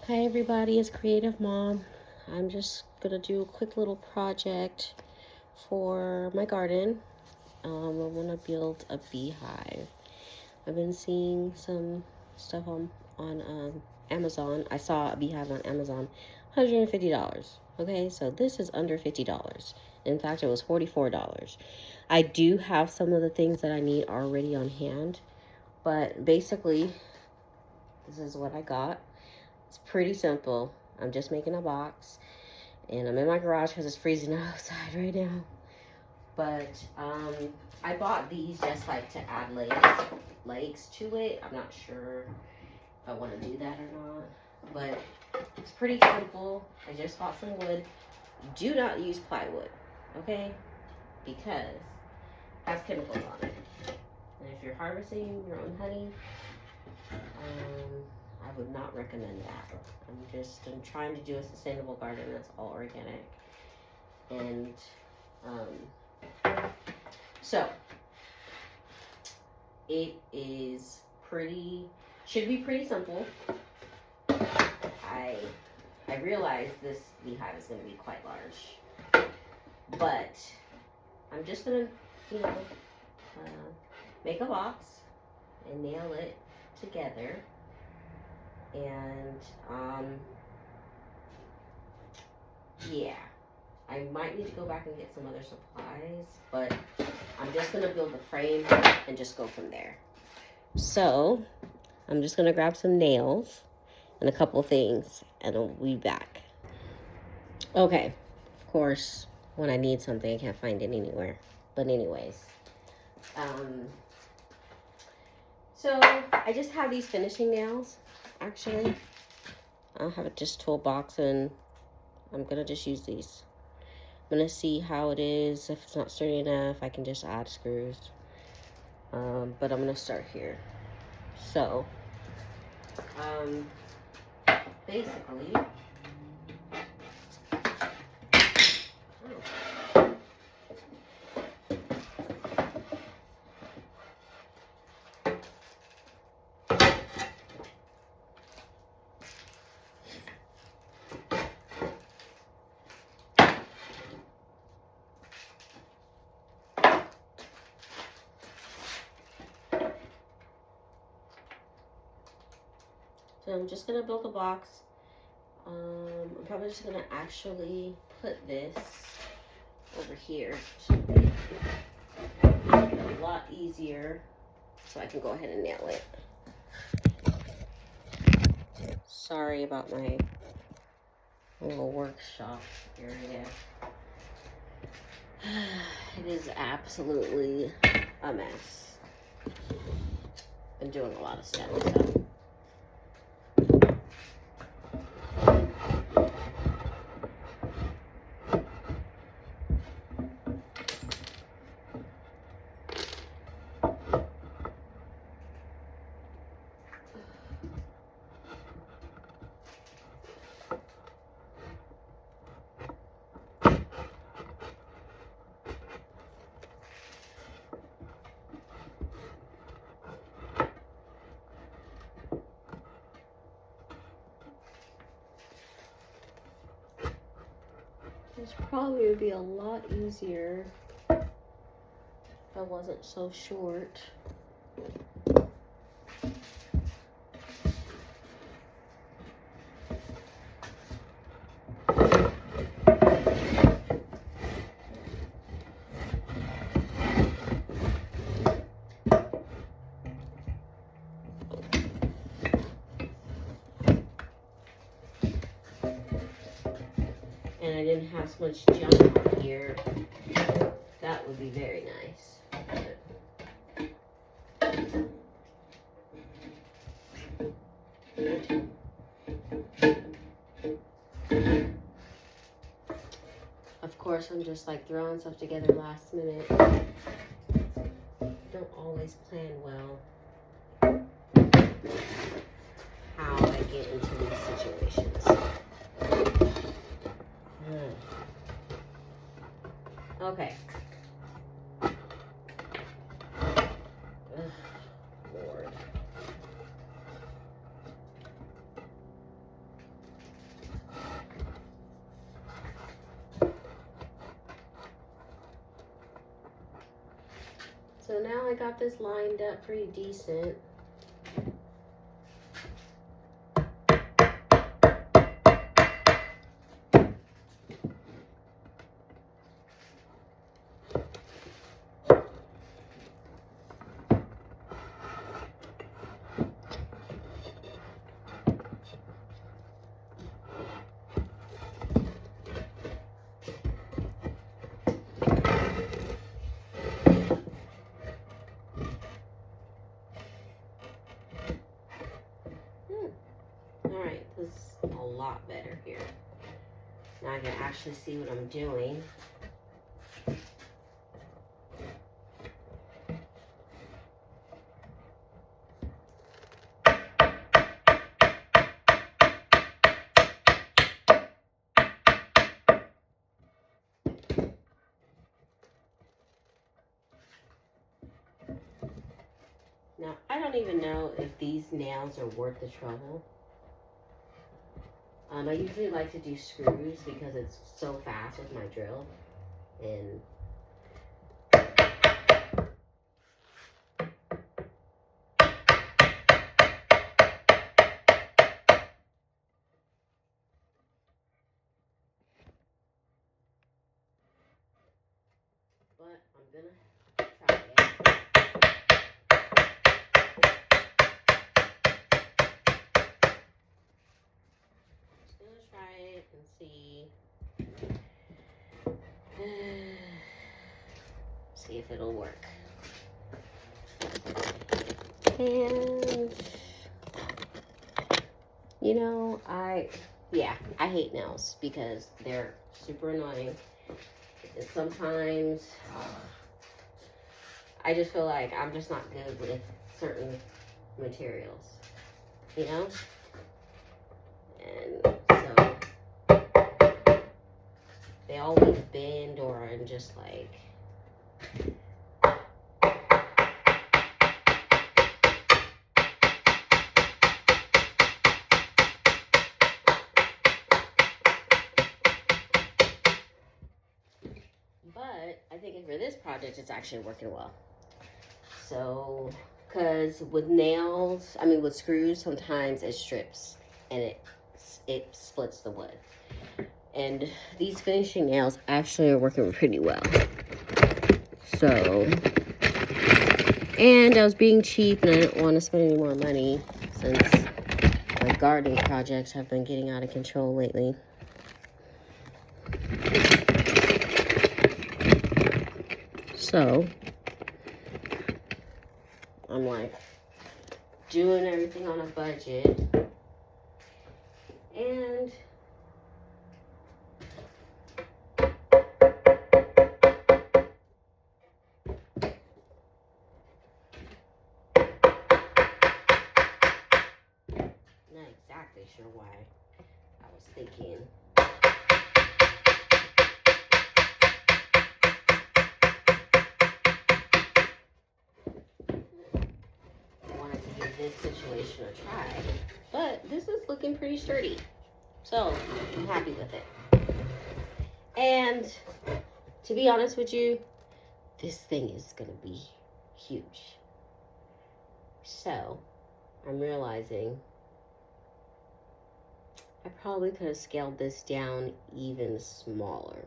Hi everybody, it's Creative Mom. I'm just gonna do a quick little project for my garden. I want to build a beehive. I've been seeing some stuff on Amazon. I saw a beehive on Amazon, $150. Okay, so this is under $50. In fact, it was $44. I do have some of the things that I need already on hand, but basically, this is what I got. It's pretty simple. I'm just making a box, and I'm in my garage because it's freezing outside right now. But I bought these just like to add legs to it. I'm not sure if I want to do that or not, but it's pretty simple. I just bought some wood. Do not use plywood, okay? Because it has chemicals on it. And if you're harvesting your own honey, I would not recommend that. I'm trying to do a sustainable garden that's all organic. And so it is should be pretty simple. I realize this beehive is going to be quite large, but I'm just going to, make a box and nail it together. And yeah, I might need to go back and get some other supplies, but I'm just gonna build the frame and just go from there. So I'm just gonna grab some nails and a couple things, and I'll be back. Okay, of course, when I need something, I can't find it anywhere. But anyways, so I just have these finishing nails. Actually, I'll have it just toolbox, and I'm gonna just use these. I'm gonna see how it is. If it's not sturdy enough, I can just add screws. But I'm gonna start here. So, basically, so I'm just gonna build a box. I'm probably just gonna actually put this over here to make it a lot easier, so I can go ahead and nail it. Sorry about my little workshop area. It is absolutely a mess. Been doing a lot of stuff, so. This probably would be a lot easier if I wasn't so short. And I didn't have so much junk on here. That would be very nice. Of course, I'm just like throwing stuff together last minute. Don't always plan well how I get into these situations. Okay. Lord. So now I got this lined up pretty decent. Alright, this is a lot better here. Now I can actually see what I'm doing. Now, I don't even know if these nails are worth the trouble. I usually like to do screws because it's so fast with my drill. And but I'm gonna try it. Just gonna try it and see. See if it'll work. And you know, I hate nails because they're super annoying. And sometimes I just feel like I'm just not good with certain materials, you know? And so they always bend, or I'm just like, but I think for this project, it's actually working well. So, because with nails, with screws, sometimes it strips and it splits the wood. And these finishing nails actually are working pretty well. So, and I was being cheap and I didn't want to spend any more money since my gardening projects have been getting out of control lately. So, I'm like doing everything on a budget. And not exactly sure why I was thinking. I wanted to give this situation a try. But this is looking pretty sturdy. So I'm happy with it. And to be honest with you, this thing is going to be huge. So I'm realizing I probably could have scaled this down even smaller.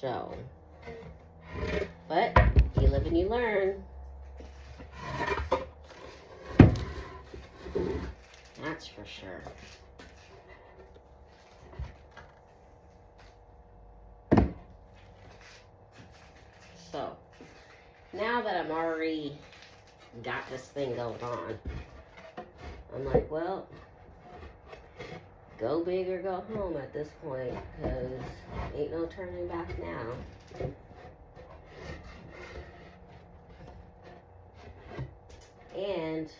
So, but you live and you learn. That's for sure. So, now that I'm already got this thing going on, I'm like, well, go big or go home at this point, because ain't no turning back now. And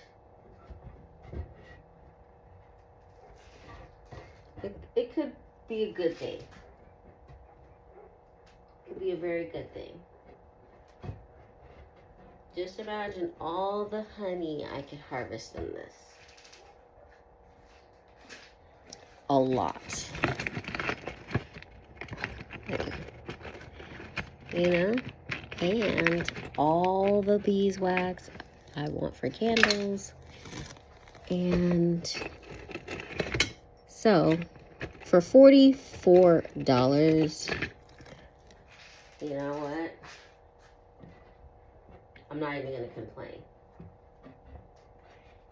it could be a good thing. It could be a very good thing. Just imagine all the honey I could harvest in this. A lot. You know? and all the beeswax I want for candles. And so for $44, you know what? I'm not even going to complain.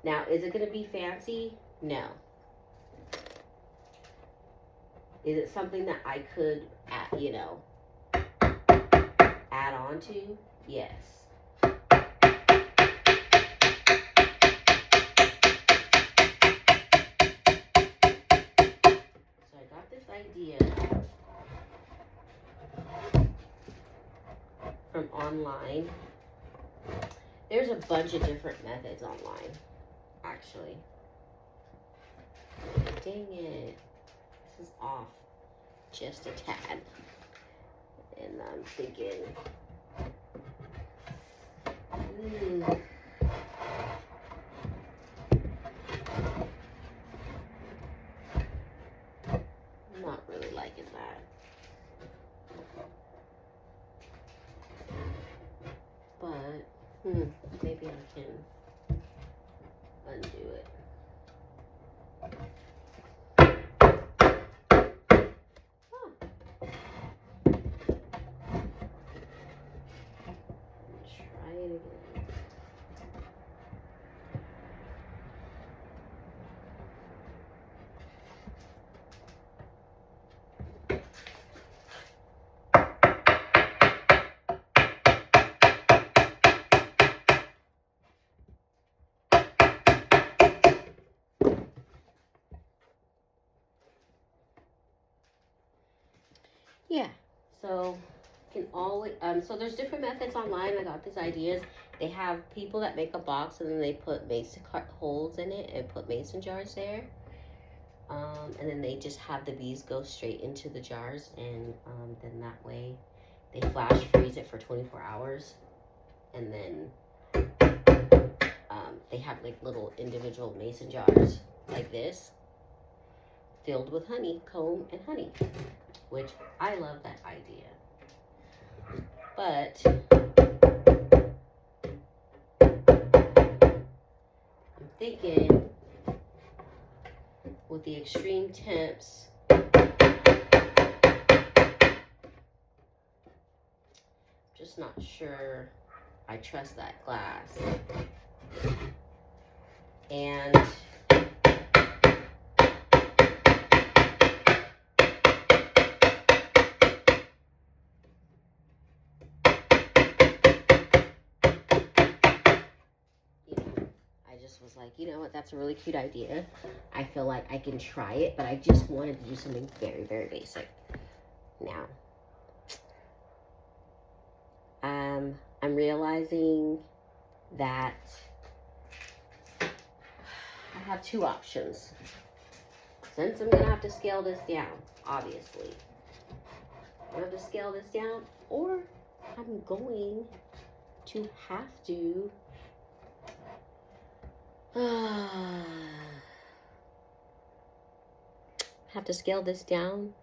Now, is it going to be fancy? No. Is it something that I could, you know, add on to? Yes. So I got this idea from online. There's a bunch of different methods online, actually. Dang it. This is off just a tad. And I'm thinking, I'm not really liking that. But, maybe I can undo it. Try it again. Yeah, so can always so there's different methods online. I got these ideas. They have people that make a box and then they put mason holes in it and put mason jars there, and then they just have the bees go straight into the jars, and then that way they flash freeze it for 24 hours, and then they have like little individual mason jars like this filled with honeycomb and honey, which I love that idea. But I'm thinking with the extreme temps, just not sure I trust that glass. And I just was like, you know what, that's a really cute idea. I feel like I can try it, but I just wanted to do something very, very basic. Now, I'm realizing that I have two options. Since I'm gonna have to scale this down, obviously. I'm gonna have to scale this down, or I'm going to have to scale this down,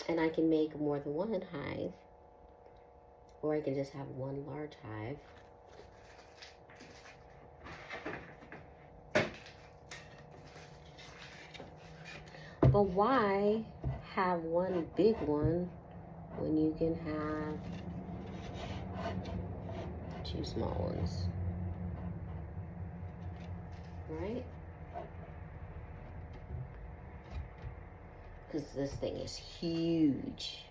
and I can make more than one hive, or I can just have one large hive. But why have one big one when you can have two small ones? Right? Because this thing is huge.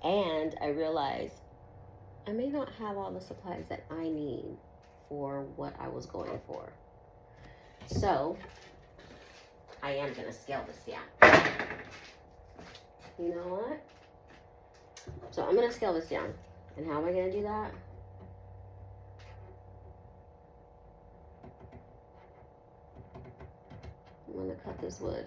And I realized I may not have all the supplies that I need for what I was going for. So I am going to scale this down. You know what? So I'm going to scale this down. And how am I going to do that? I'm going to cut this wood.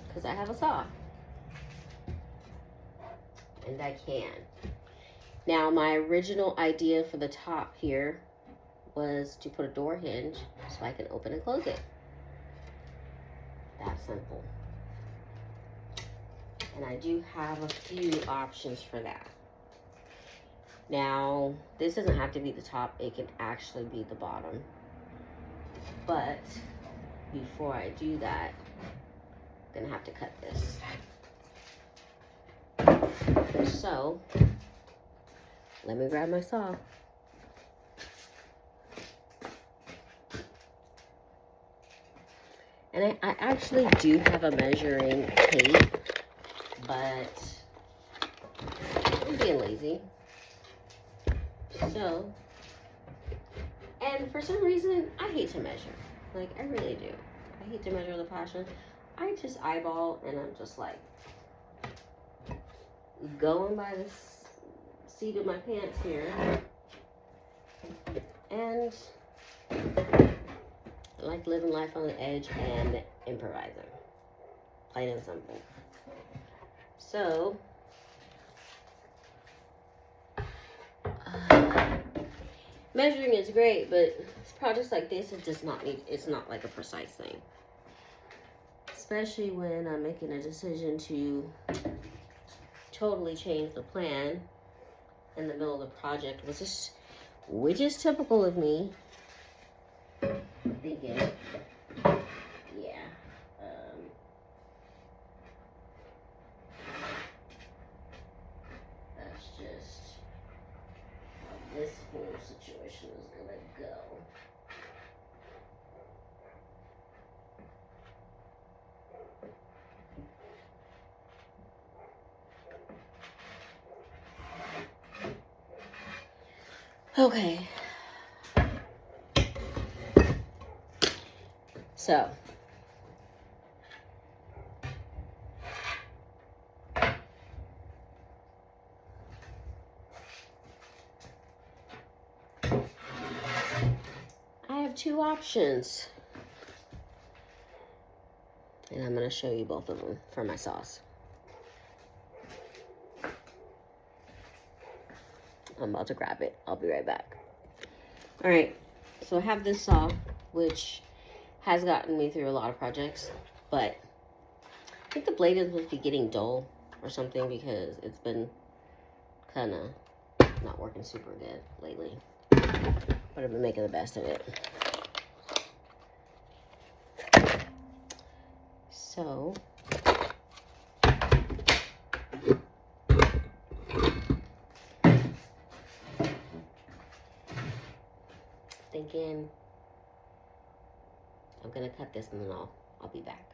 Because I have a saw. And I can. Now, my original idea for the top here was to put a door hinge so I can open and close it. That simple. And I do have a few options for that. Now, this doesn't have to be the top, it can actually be the bottom. But before I do that, I'm gonna have to cut this. So, let me grab my saw. And I actually do have a measuring tape, but I'm being lazy. So, and for some reason, I hate to measure. Like, I really do. I hate to measure the passion. I just eyeball, and I'm just like going by the seat of my pants here. And I like living life on the edge and improvising. Plain and simple. So, measuring is great, but projects like this, it does not need, it's not like a precise thing. Especially when I'm making a decision to totally change the plan in the middle of the project, which is typical of me. Thinking, yeah, that's just how this whole situation is gonna go. Okay. So, I have two options. And I'm going to show you both of them for my sauce. I'm about to grab it. I'll be right back. All right. So I have this saw, which has gotten me through a lot of projects, but I think the blade is supposed to be getting dull or something because it's been kind of not working super good lately. But I've been making the best of it. So, thinking I'm gonna cut this and then I'll be back.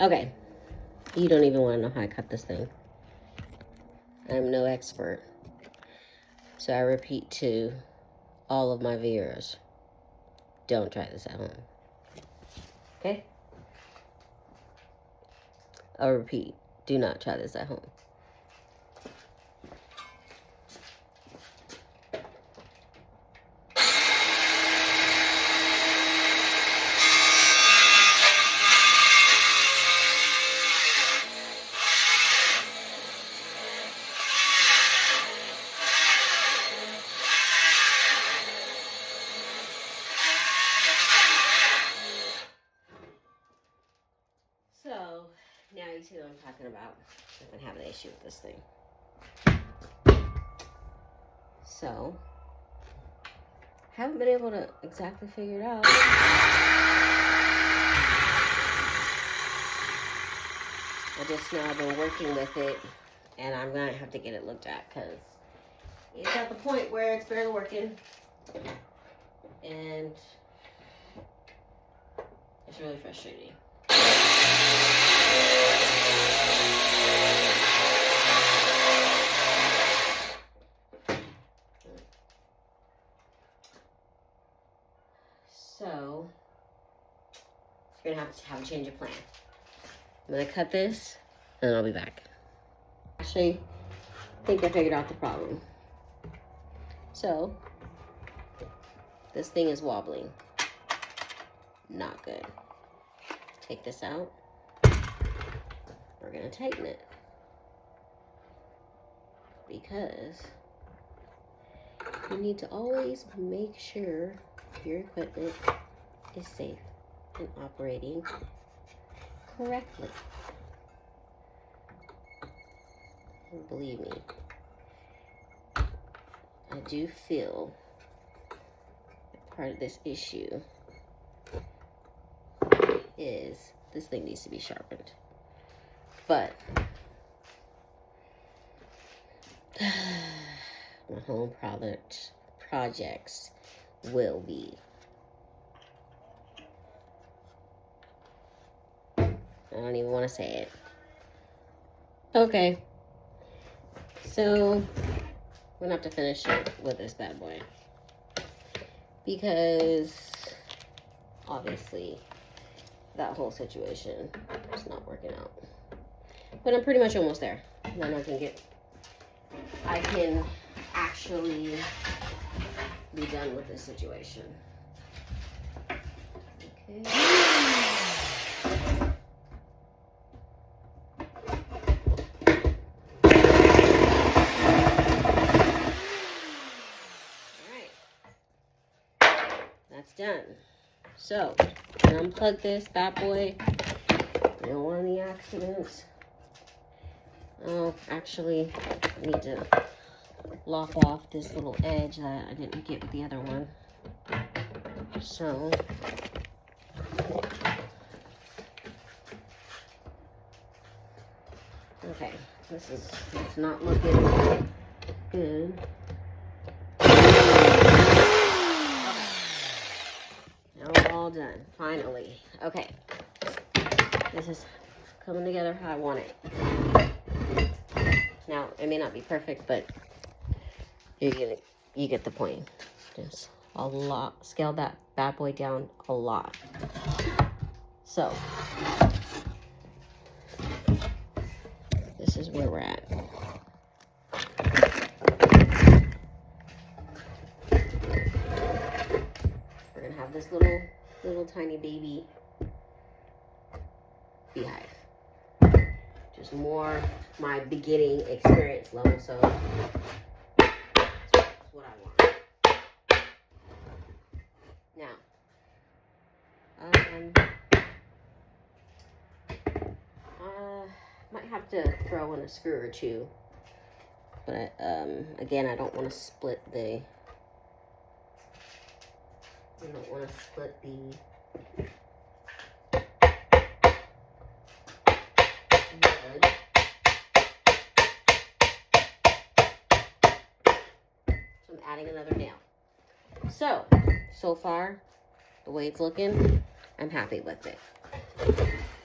Okay, you don't even want to know how I cut this thing. I'm no expert. So I repeat to all of my viewers, don't try this at home. Okay? I'll repeat, do not try this at home. So, now you see what I'm talking about. I've been having an issue with this thing. So, haven't been able to exactly figure it out. I just know I've been working with it, and I'm gonna have to get it looked at because it's at the point where it's barely working, and it's really frustrating. So, you're gonna have a change of plan. I'm gonna cut this, and then I'll be back. Actually, I think I figured out the problem. So, this thing is wobbling. Not good. Take this out. We're gonna tighten it. Because You need to always make sure your equipment is safe and operating correctly. And believe me, I do feel that part of this issue is this thing needs to be sharpened. But my home projects will be. I don't even want to say it. Okay. So, I'm gonna have to finish it with this bad boy. Because, obviously, that whole situation is not working out. But I'm pretty much almost there. And then I can actually be done with this situation. Okay. That's done. So, unplug this bad boy. I don't want any accidents. Oh, actually, I need to lop off this little edge that I didn't get with the other one. So, okay, it's not looking good. Now we're all done, finally. Okay, this is coming together how I want it. Now, it may not be perfect, but you get the point. Just a lot, scale that bad boy down a lot. So, this is where we're at. We're gonna have this little tiny baby beehive. Just more my beginning experience level, so that's what I want. Now, might have to throw in a screw or two, but again, I don't want to split the wood. So I'm adding another nail. So far, the way it's looking, I'm happy with it.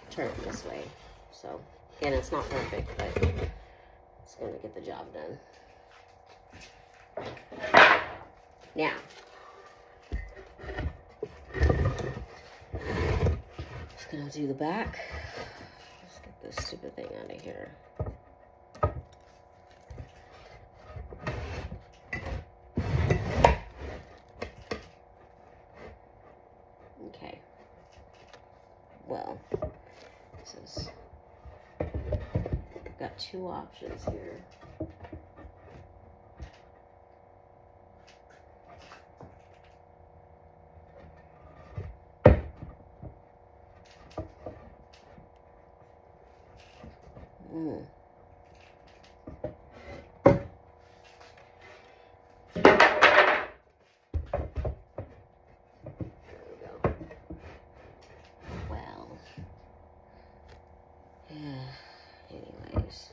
Turn it this way. So, again, it's not perfect, but it's going to get the job done. Now, just going to do the back. Let's get this stupid thing out of here. Okay. Well, got two options here. Anyways.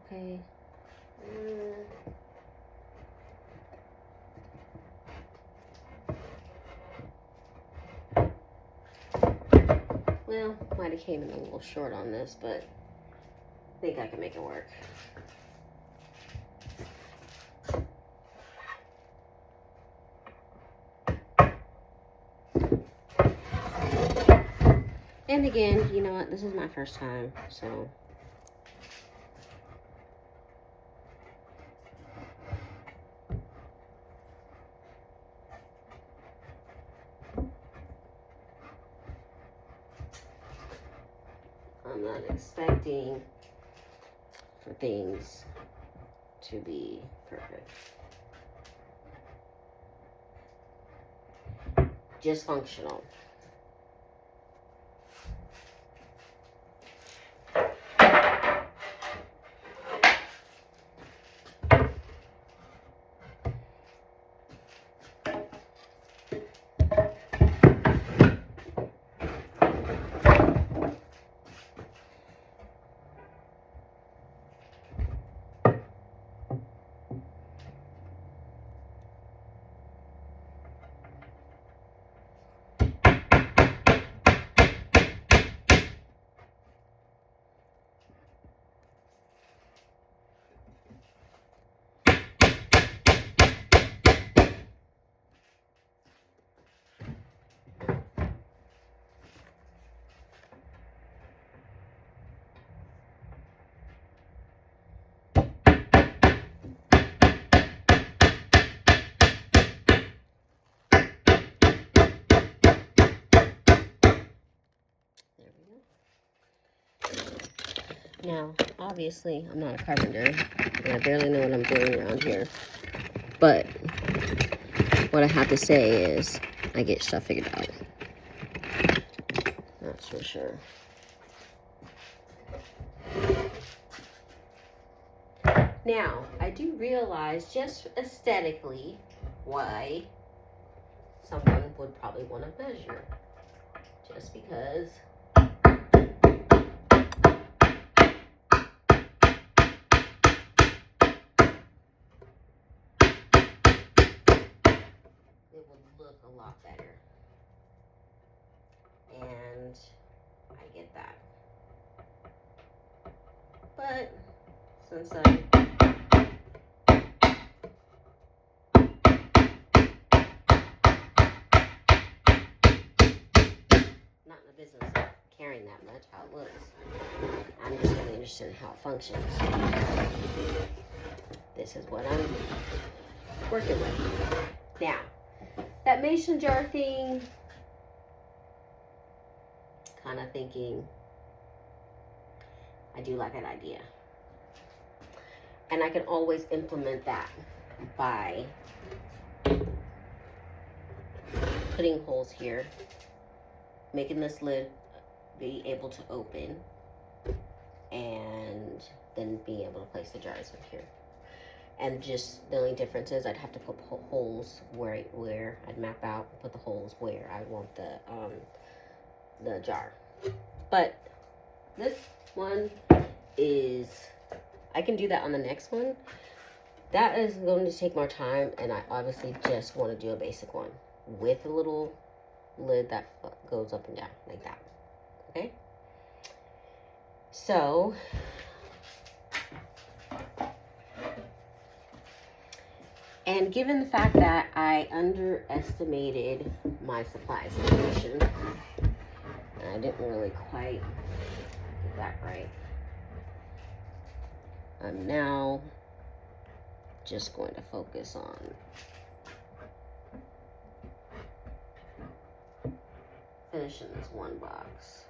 Okay. Well, might have came in a little short on this, but I think I can make it work. And again, you know what? This is my first time, so. I'm not expecting for things to be perfect. Just functional. Now, obviously, I'm not a carpenter, and I barely know what I'm doing around here. But what I have to say is, I get stuff figured out. That's for sure. Now, I do realize, just aesthetically, why someone would probably want to measure. Just because it would look a lot better. And I get that. But since I'm not in the business of caring that much how it looks, I'm just really interested in how it functions. This is what I'm working with. Now, that mason jar thing, kind of thinking, I do like that idea. And I can always implement that by putting holes here, making this lid be able to open, and then being able to place the jars in here. And just the only difference is I'd have to put holes where I'd map out, put the holes where I want the jar. But this one is, I can do that on the next one. That is going to take more time, and I obviously just want to do a basic one with a little lid that goes up and down like that. Okay? So, and given the fact that I underestimated my supply situation, and I didn't really quite get that right, I'm now just going to focus on finishing this one box.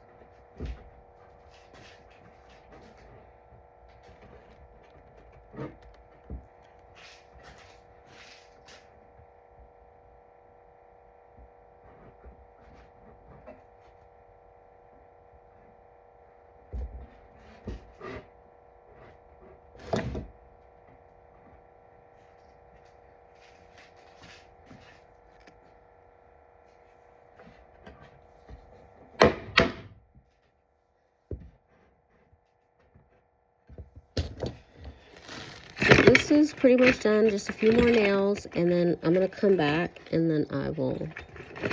This is pretty much done, just a few more nails, and then I'm going to come back and then I will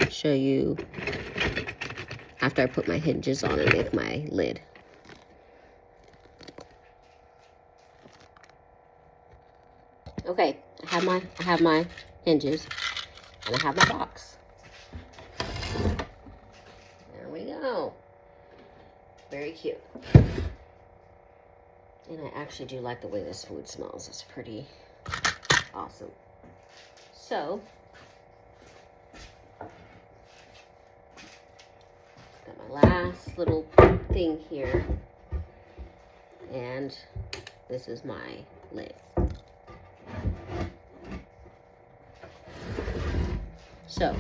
show you after I put my hinges on and make my lid. Okay, I have my hinges and I have my box. There we go. Very cute. And I actually do like the way this food smells. It's pretty awesome. So, got my last little thing here. And this is my lid. So,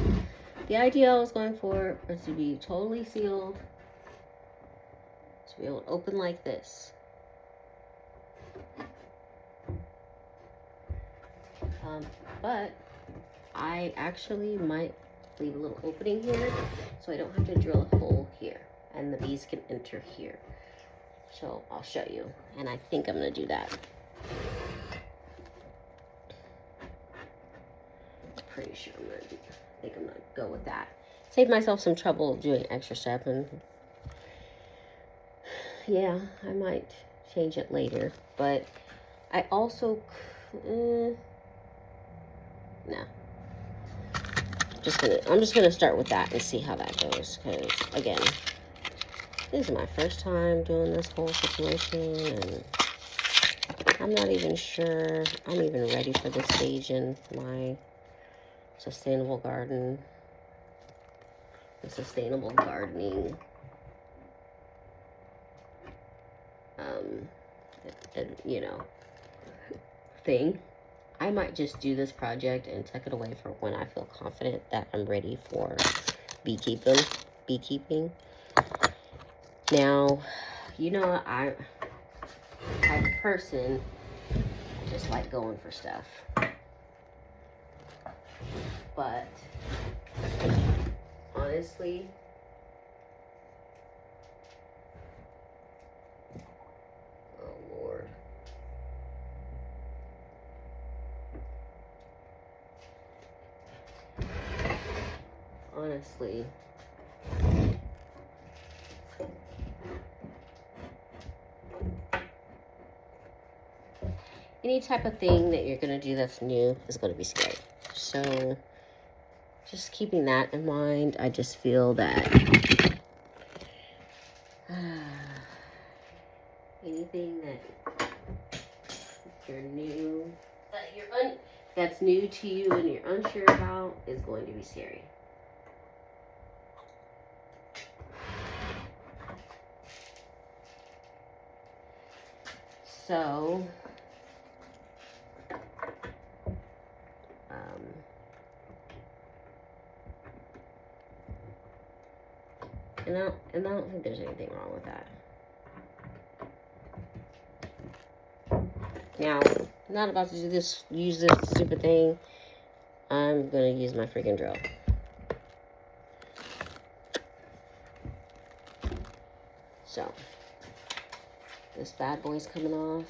the idea I was going for was to be totally sealed, to be able to open like this. But I actually might leave a little opening here so I don't have to drill a hole here and the bees can enter here. So I'll show you, and I think I'm gonna do that. Pretty sure I think I'm gonna go with that. Save myself some trouble of doing extra step, and yeah, I might change it later. But I also, no. I'm just gonna start with that and see how that goes. Because again, this is my first time doing this whole situation, and I'm not even sure I'm even ready for this stage in my sustainable garden, the sustainable gardening you know, thing. I might just do this project and tuck it away for when I feel confident that I'm ready for beekeeping. Now, you know, I'm a person, I just like going for stuff. But honestly, oh Lord. Honestly, any type of thing that you're going to do that's new is going to be scary. So just keeping that in mind, I just feel that anything that you're new, that's new to you and you're unsure about is going to be scary. So, and I don't think there's anything wrong with that. Now, I'm not about to use this stupid thing. I'm gonna use my freaking drill. So, this bad boy's coming off.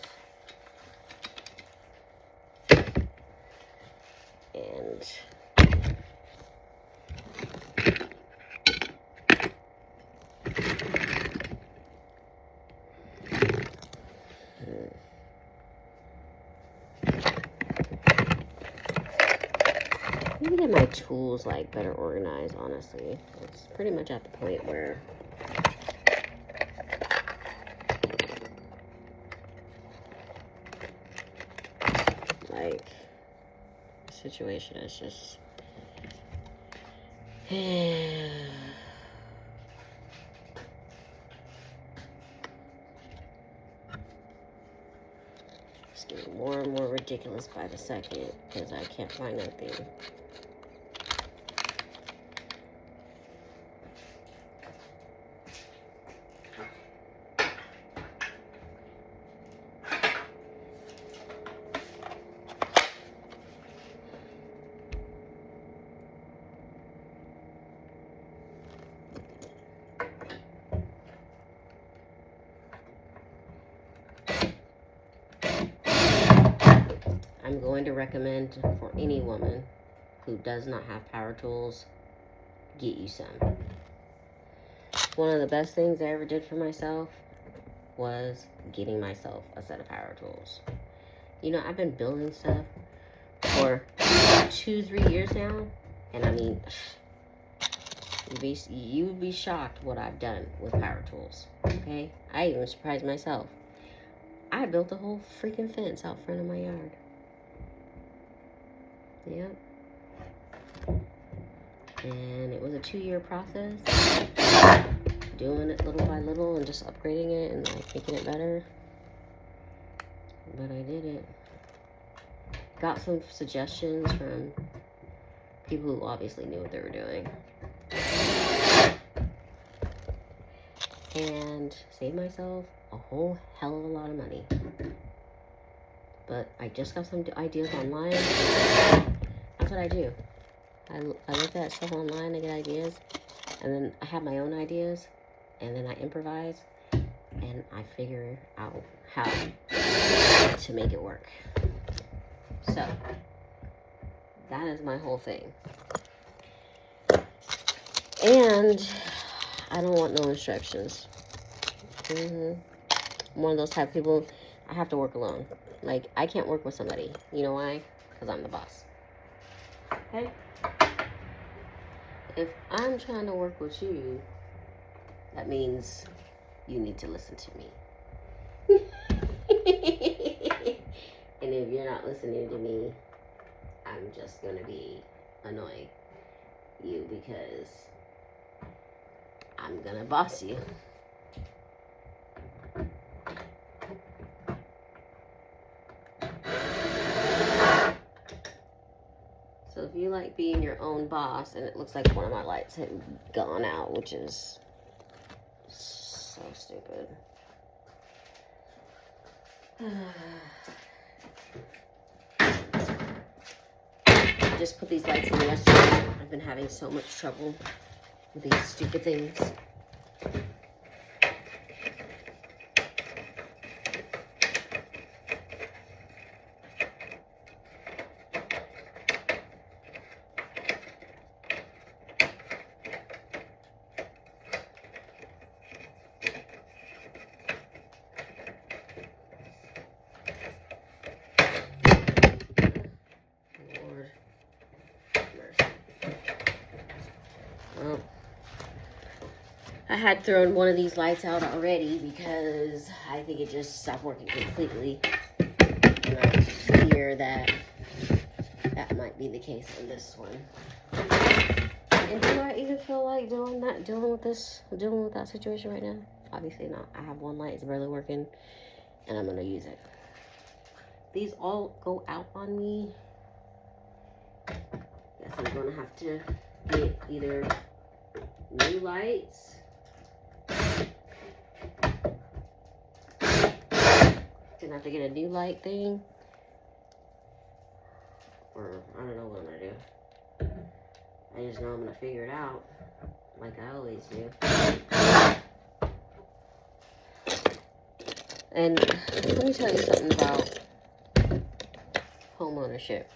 And maybe get my tools like better organized, honestly. It's pretty much at the point where like the situation is just it's getting more and more ridiculous by the second because I can't find anything. I'm going to recommend for any woman who does not have power tools, get you some. One of the best things I ever did for myself was getting myself a set of power tools. You know, I've been building stuff for 2-3 years now, and I mean, you'd be shocked what I've done with power tools. Okay, I even surprised myself. I built a whole freaking fence out front of my yard. Yep. And it was a 2-year process, doing it little by little and just upgrading it and like making it better. but I did it. Got some suggestions from people who obviously knew what they were doing. And saved myself a whole hell of a lot of money. But I just got some ideas online. That's what I do. I look at stuff online, I get ideas, and then I have my own ideas, and then I improvise, and I figure out how to make it work. So, that is my whole thing. And I don't want no instructions. I'm one of those type of people, I have to work alone. Like, I can't work with somebody. You know why? Because I'm the boss. Okay? If I'm trying to work with you, that means you need to listen to me. And if you're not listening to me, I'm just going to be annoying you because I'm going to boss you. So if you like being your own boss, and it looks like one of my lights had gone out, which is so stupid. I just put these lights in yesterday. I've been having so much trouble with these stupid things. Well, I had thrown one of these lights out already because I think it just stopped working completely. And I fear that that might be the case in this one. And do I even feel like dealing with that situation right now? Obviously not. I have one light, it's barely working, and I'm gonna use it. These all go out on me. Guess I'm gonna have to get either new lights, gonna have to get a new light thing, or I don't know what I'm gonna do. I just know I'm gonna figure it out, like I always do. And let me tell you something about home ownership.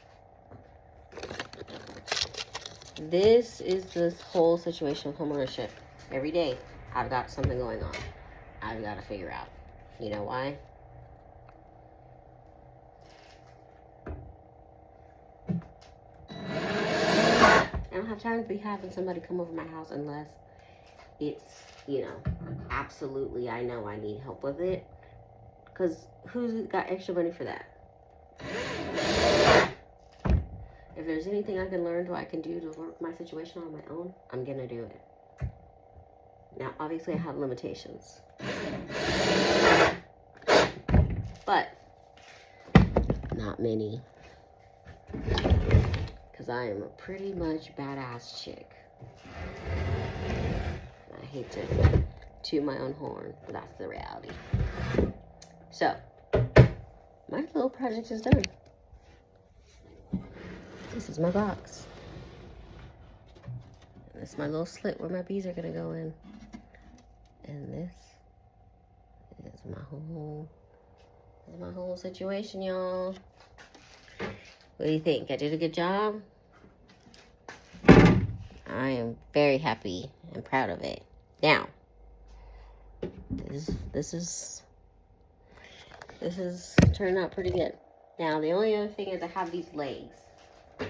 This is this whole situation of home ownership. Every day, I've got something going on. I've got to figure out. You know why? I don't have time to be having somebody come over my house unless it's, absolutely I know I need help with it. Because who's got extra money for that? If there's anything I can learn, what I can do to work my situation on my own, I'm going to do it. Now, obviously, I have limitations. But not many. Because I am a pretty much badass chick. I hate to toot my own horn, but that's the reality. So, my little project is done. This is my box. This is my little slit where my bees are going to go in. And this is my whole situation, y'all. What do you think? I did a good job? I am very happy and proud of it. Now, this is turned out pretty good. Now, the only other thing is I have these legs. I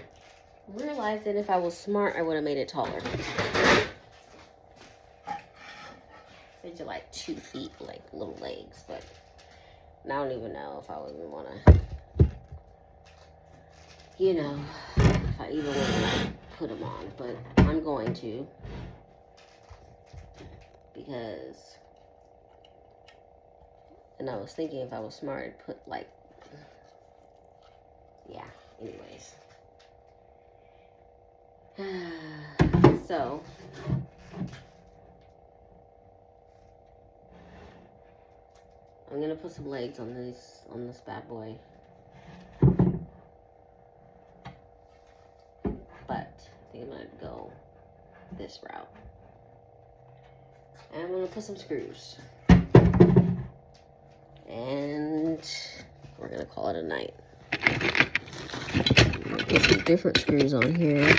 realized that if I was smart, I would have made it taller. These are like 2 feet, like little legs, but I don't even know if I would even want to, if I even want to put them on, but I'm going to, because, and I was thinking if I was smart, I'd put like yeah, anyways. So, I'm gonna put some legs on this bad boy. But I think I'm gonna go this route. And I'm gonna put some screws. And we're gonna call it a night. Put some different screws on here.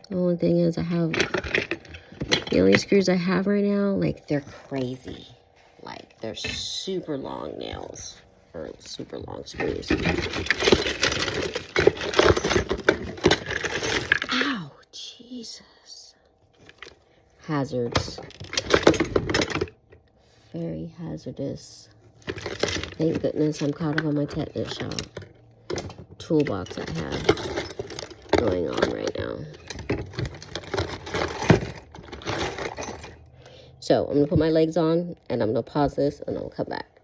The only thing is the only screws I have right now, like, they're crazy. Like, they're super long nails, or super long screws. Ow, Jesus. Hazards. Very hazardous. Thank goodness I'm caught up on my tetanus shot toolbox I have going on right now. So I'm gonna put my legs on and I'm gonna pause this and I'll come back.